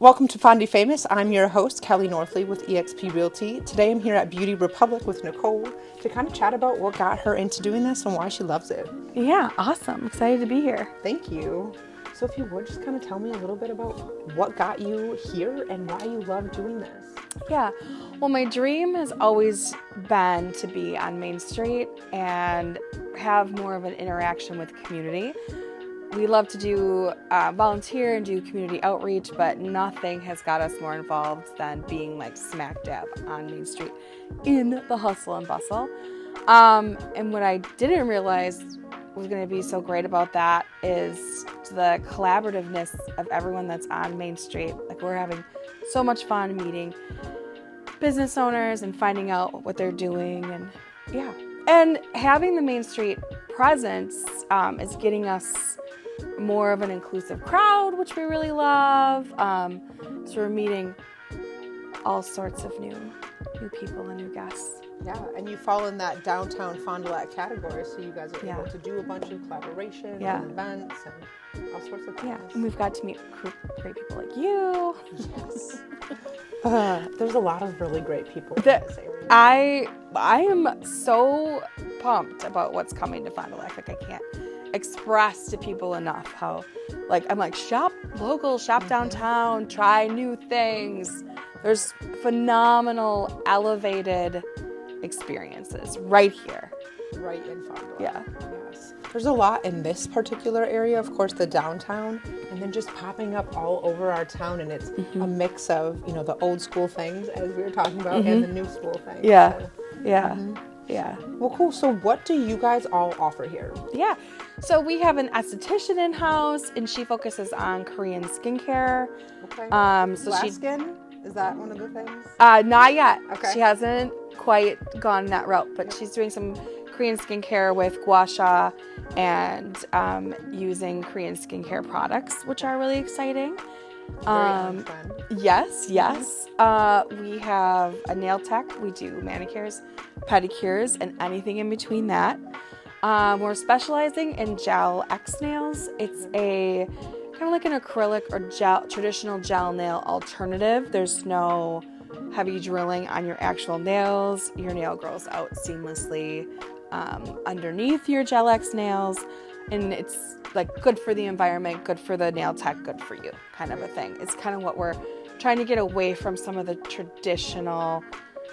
Welcome to Fondy Famous. I'm your host, Kelly Northlee with eXp Realty. Today I'm here at Beauty Republic with Nicole to kind of chat about what got her into doing this and why she loves it. Yeah, awesome. Excited to be here. Thank you. So if you would just kind of tell me a little bit about what got you here and why you love doing this. Yeah, well, my dream has always been to be on Main Street and have more of an interaction with the community. We love to do volunteer and do community outreach, but nothing has got us more involved than being like smack dab on Main Street in the hustle and bustle. And what I didn't realize was going to be so great about that is the collaborativeness of everyone that's on Main Street. Like, we're having so much fun meeting business owners and finding out what they're doing, and having the Main Street presence is getting us more of an inclusive crowd, which we really love. So we're meeting all sorts of new people and new guests. Yeah, and you fall in that downtown Fond du Lac category, so you guys are able to do a bunch of collaborations and events and all sorts of things. Yeah, and we've got to meet great people like you. Yes. There's a lot of really great people in this area. I am so pumped about what's coming to Fond du Lac. Like, I can't express to people enough how, like, I'm like, shop local, shop downtown, try new things. There's phenomenal, elevated experiences right here. Right in Fond du Lac. Yeah. Yes. There's a lot in this particular area, of course, the downtown, and then just popping up all over our town, and it's a mix of, you know, the old school things, as we were talking about, and the new school things. Yeah. So. Yeah. Well, cool. So what do you guys all offer here? Yeah. So we have an esthetician in-house, and she focuses on Korean skincare. Okay. So Glass skin? Is that one of the things? Not yet. Okay. She hasn't quite gone that route, but she's doing some Korean skincare with gua sha and using Korean skincare products, which are really exciting. Fun. Yes. We have a nail tech. We do manicures, pedicures, and anything in between that. We're specializing in gel X nails. It's a kind of like an acrylic or traditional gel nail alternative. There's no heavy drilling on your actual nails. Your nail grows out seamlessly underneath your gel X nails, and it's like good for the environment, good for the nail tech, good for you, kind of a thing. It's kind of what we're trying to get away from, some of the traditional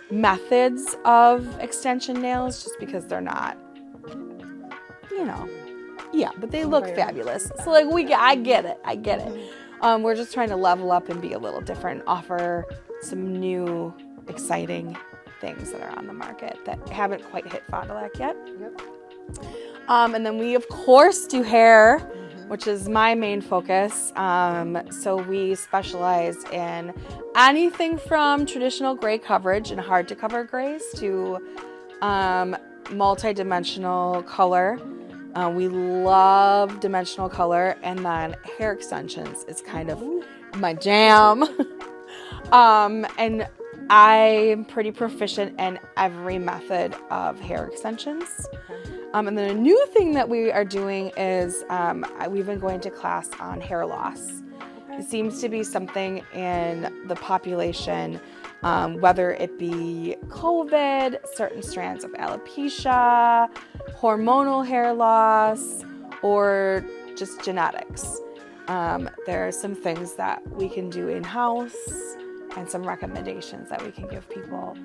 methods of extension nails, just because they're not, but they look fabulous. So like I get it. We're just trying to level up and be a little different, offer some new exciting things that are on the market that haven't quite hit Fond du Lac yet. Yep. And then we, of course, do hair, which is my main focus. So we specialize in anything from traditional gray coverage and hard to cover grays to multi-dimensional color. We love dimensional color, and then hair extensions is kind of my jam. And I'm pretty proficient in every method of hair extensions. And then a new thing that we are doing is we've been going to class on hair loss. It seems to be something in the population, whether it be COVID, certain strands of alopecia, hormonal hair loss, or just genetics. There are some things that we can do in-house and some recommendations that we can give people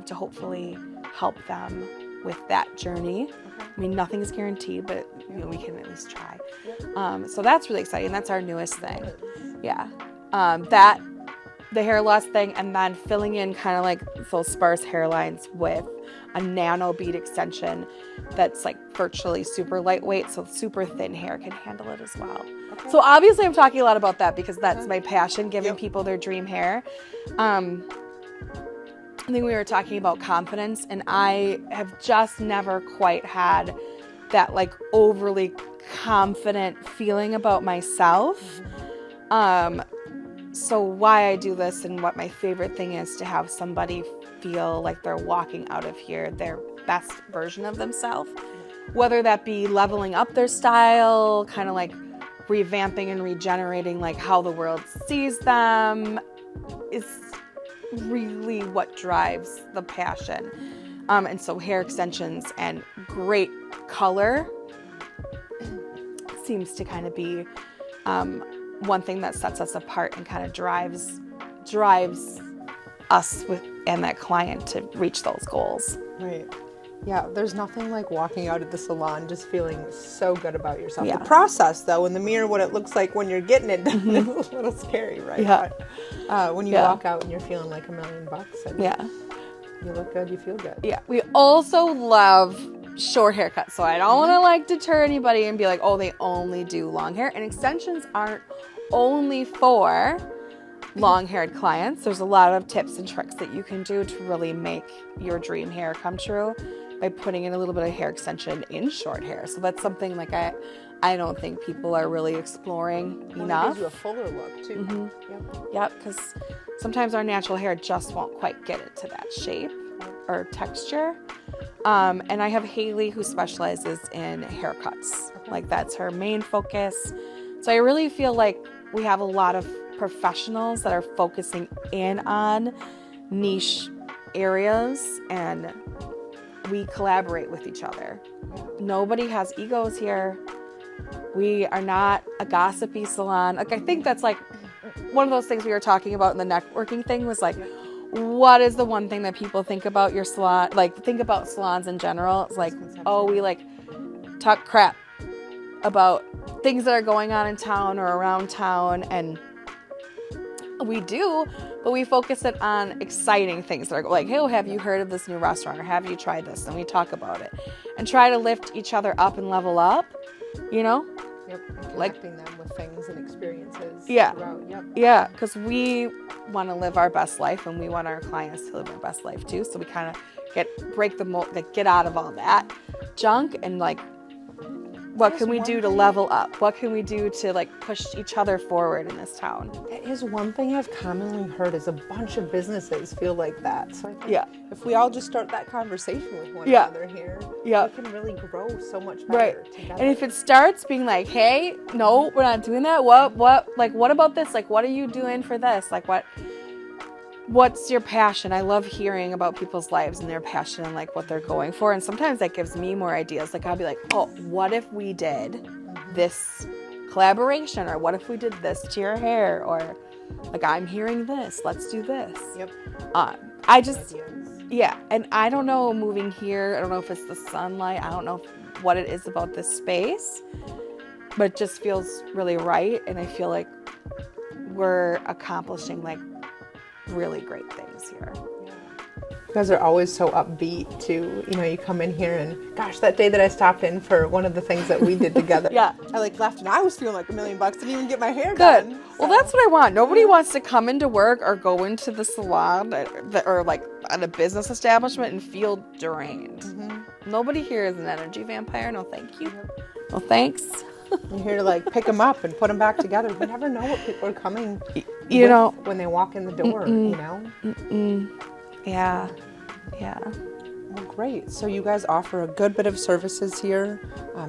to hopefully help them with that journey. I mean, nothing is guaranteed, but we can at least try. So that's really exciting. That's our newest thing. Yeah. The hair loss thing, and then filling in kind of like those sparse hairlines with a nano bead extension that's like virtually super lightweight, so super thin hair can handle it as well. Okay. So obviously I'm talking a lot about that because that's my passion, giving people their dream hair. I think we were talking about confidence, and I have just never quite had that like overly confident feeling about myself. So why I do this and what my favorite thing is to have somebody feel like they're walking out of here their best version of themselves, whether that be leveling up their style, kind of like revamping and regenerating like how the world sees them is really what drives the passion. And so hair extensions and great color seems to kind of be one thing that sets us apart and kind of drives us and that client to reach those goals. Right. Yeah, there's nothing like walking out of the salon just feeling so good about yourself. Yeah. The process, though, in the mirror, what it looks like when you're getting it done is a little scary, right? Yeah. But when you walk out and you're feeling like $1 million and you look good, you feel good. Yeah. We also love short haircuts. So I don't want to like deter anybody and be like, oh, they only do long hair. And extensions aren't only for long-haired clients. There's a lot of tips and tricks that you can do to really make your dream hair come true by putting in a little bit of hair extension in short hair. So that's something like I don't think people are really exploring enough. It gives you a fuller look too. Yep, because sometimes our natural hair just won't quite get it to that shape or texture. And I have Haley who specializes in haircuts. Like that's her main focus. So I really feel like we have a lot of professionals that are focusing in on niche areas and we collaborate with each other. Nobody has egos here. We are not a gossipy salon. Like I think that's like one of those things we were talking about in the networking thing was like, what is the one thing that people think about your salon? Like think about salons in general. It's like, oh, we like talk crap about things that are going on in town or around town, and we do, but we focus it on exciting things that are like, hey, have you heard of this new restaurant or have you tried this? And we talk about it and try to lift each other up and level up, you know? Yep, and connecting them with things and experiences. Yeah. Throughout. Yep. Yeah, because we want to live our best life and we want our clients to live their best life too. So we kind of break the mold, like get out of all that junk and like, what can we do to level up? What can we do to like push each other forward in this town? That is one thing I've commonly heard is a bunch of businesses feel like that. So I think if we all just start that conversation with one another here, we can really grow so much better together. And if it starts being like, hey, no, we're not doing that. What about this? Like, what are you doing for this? Like, what's your passion? I love hearing about people's lives and their passion and like what they're going for. And sometimes that gives me more ideas. Like I'll be like, oh, what if we did this collaboration? Or what if we did this to your hair? Or like, I'm hearing this, let's do this. Yep. I just, and I don't know moving here. I don't know if it's the sunlight. I don't know what it is about this space, but it just feels really right. And I feel like we're accomplishing like really great things here. You guys are always so upbeat too. You know, you come in here and gosh, that day that I stopped in for one of the things that we did together. I like left and I was feeling like $1 million. Didn't even get my hair done. So. Well, that's what I want. Nobody wants to come into work or go into the salon or like at a business establishment and feel drained. Nobody here is an energy vampire. No, thank you. No, thanks. You're here to like pick them up and put them back together. You never know what people are coming when they walk in the door, you know? Yeah. Well, great. So you guys offer a good bit of services here.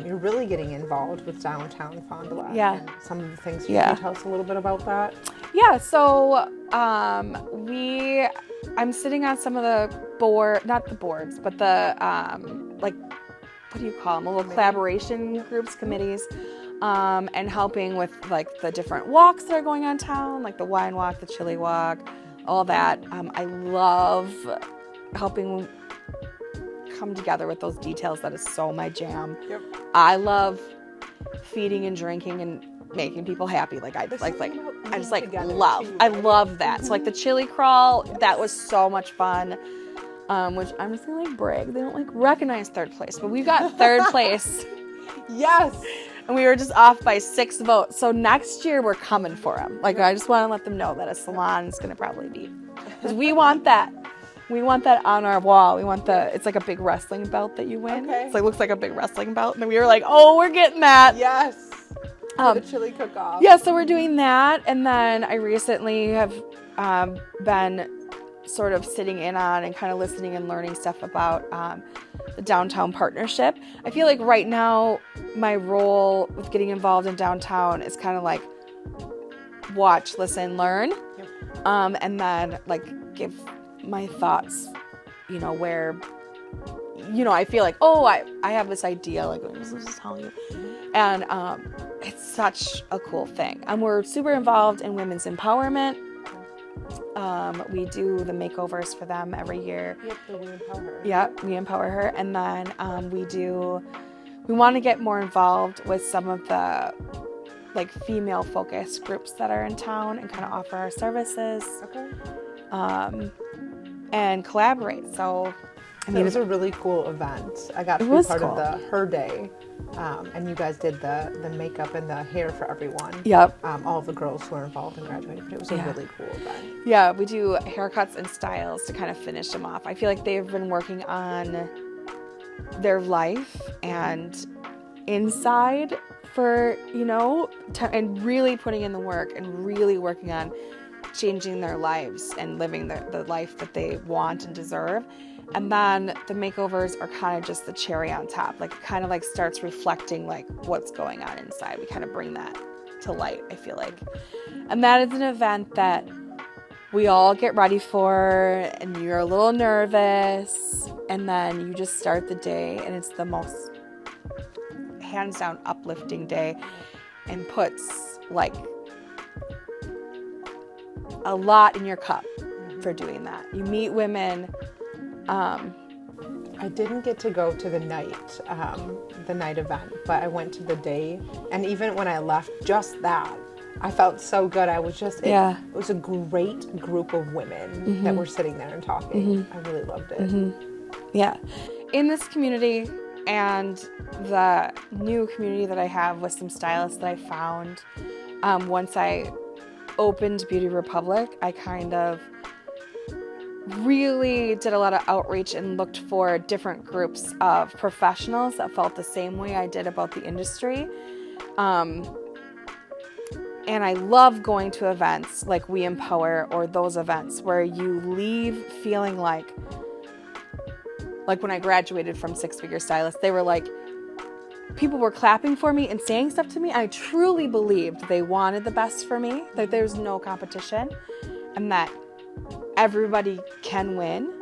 You're really getting involved with downtown Fond du Lac. Yeah. And some of the things. Can you tell us a little bit about that? Yeah. So I'm sitting on some of the not the boards, but the like, what do you call them? Little collaboration groups, committees, and helping with like the different walks that are going on town, like the wine walk, the chili walk, all that. I love helping come together with those details. That is so my jam. Yep. I love feeding and drinking and making people happy. Like I love that. So like the chili crawl, that was so much fun. Which I'm just gonna like brag. They don't like recognize third place, but we got third place. Yes. And we were just off by 6 votes. So next year we're coming for them. Like I just want to let them know that a salon is gonna probably beat. Because we want that. We want that on our wall. We want it's like a big wrestling belt that you win. Okay. So it looks like a big wrestling belt. And then we were like, oh, we're getting that. Yes. The chili cook-off. Yeah, so we're doing that. And then I recently have been sort of sitting in on and kind of listening and learning stuff about the downtown partnership. I feel like right now my role with getting involved in downtown is kind of like watch, listen, learn, and then like give my thoughts, you know, where, you know, I feel like, oh, I have this idea, like, let's just tell you. And it's such a cool thing. We're super involved in women's empowerment. We do the makeovers for them every year. Yep, we empower her. Yep, we empower her. And then we want to get more involved with some of the like female focused groups that are in town and kind of offer our services. Okay. And collaborate. So, I mean, it was a really cool event. I got to be part of the Her Day, and you guys did the makeup and the hair for everyone. Yep. All of the girls who were involved and graduated, but it was a really cool event. Yeah, we do haircuts and styles to kind of finish them off. I feel like they've been working on their life and inside for, you know, and really putting in the work and really working on changing their lives and living the life that they want and deserve. And then the makeovers are kind of just the cherry on top. Like, it kind of like starts reflecting like what's going on inside. We kind of bring that to light, I feel like. And that is an event that we all get ready for, and you're a little nervous, and then you just start the day, and it's the most hands down uplifting day, and puts like a lot in your cup for doing that. You meet women. I didn't get to go to the night event, but I went to the day, and even when I left, just that, I felt so good. I was just, it was a great group of women that were sitting there and talking. I really loved it. Yeah. In this community and the new community that I have with some stylists that I found, once I opened Beauty Republic, I kind of really did a lot of outreach and looked for different groups of professionals that felt the same way I did about the industry. And I love going to events like We Empower, or those events where you leave feeling like when I graduated from Six Figure Stylist, they were like, people were clapping for me and saying stuff to me. I truly believed they wanted the best for me, that there's no competition, and that everybody can win,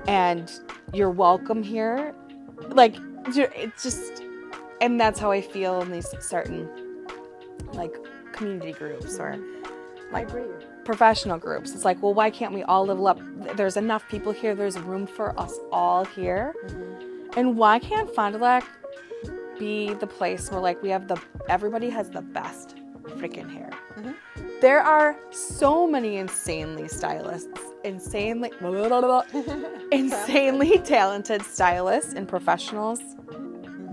and you're welcome here. Like, it's just, and that's how I feel in these certain like community groups or like professional groups. It's like, well, why can't we all level up? There's enough people here. There's room for us all here. And why can't Fond du Lac be the place where like everybody has the best freaking hair? There are so many insanely talented stylists and professionals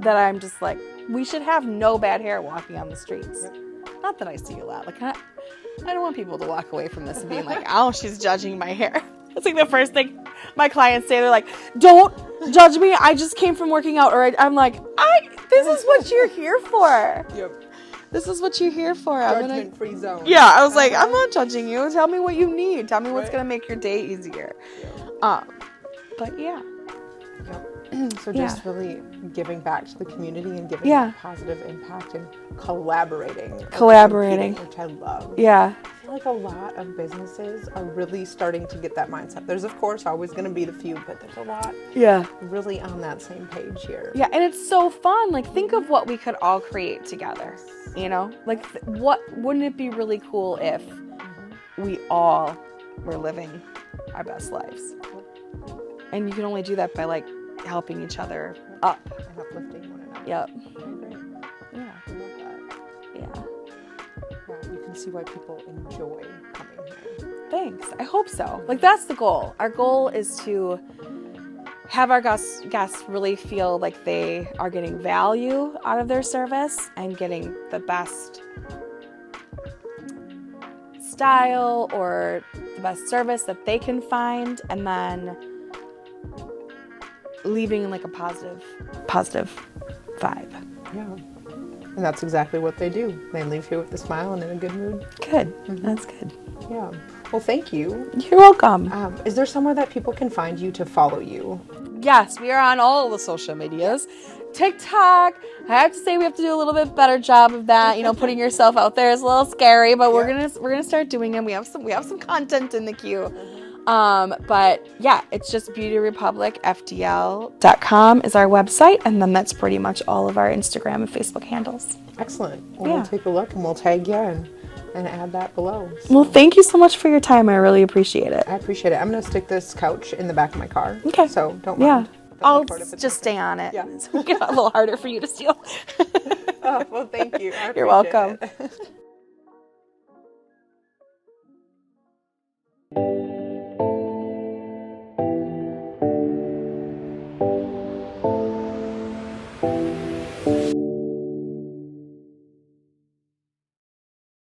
that I'm just like, we should have no bad hair walking on the streets. Not that I see a lot. Like, I don't want people to walk away from this and being like, oh, she's judging my hair. That's like the first thing my clients say. They're like, don't judge me. I just came from working out. Or I'm like, this is what you're here for. This is what you're here for. Judgment-free zone. Yeah, I was like, I'm not judging you. Tell me what you need. Tell me what's going to make your day easier. But yeah. So just really giving back to the community and giving a positive impact and collaborating, which I love. Yeah. I feel like a lot of businesses are really starting to get that mindset. There's, of course, always going to be the few, but there's a lot really on that same page here. Yeah, and it's so fun. Like, think of what we could all create together, you know? Like, wouldn't it be really cool if we all were living our best lives? And you can only do that by, like, helping each other up. And uplifting one another. Yep. Great. Yeah. I love that. Yeah. You can see why people enjoy coming here. Thanks. I hope so. Like, that's the goal. Our goal is to have our guests really feel like they are getting value out of their service and getting the best style or the best service that they can find, and then leaving in like a positive vibe. Yeah. And that's exactly what they do. They leave here with a smile and in a good mood. Good. That's good. Yeah. Well, thank you. You're welcome. Is there somewhere that people can find you to follow you? Yes, we are on all the social medias. TikTok, I have to say we have to do a little bit better job of that. You know, putting yourself out there is a little scary, but we're gonna start doing them. We have some content in the queue. But yeah, it's just beautyrepublicfdl.com is our website, and then that's pretty much all of our Instagram and Facebook handles. Excellent. Well, we'll take a look and we'll tag you and add that below. So. Well, thank you so much for your time. I really appreciate it. I appreciate it. I'm going to stick this couch in the back of my car. Okay. So don't mind. I'll just stay on it. Yeah. So it'll get a little harder for you to steal. Oh, well, thank you. You're welcome.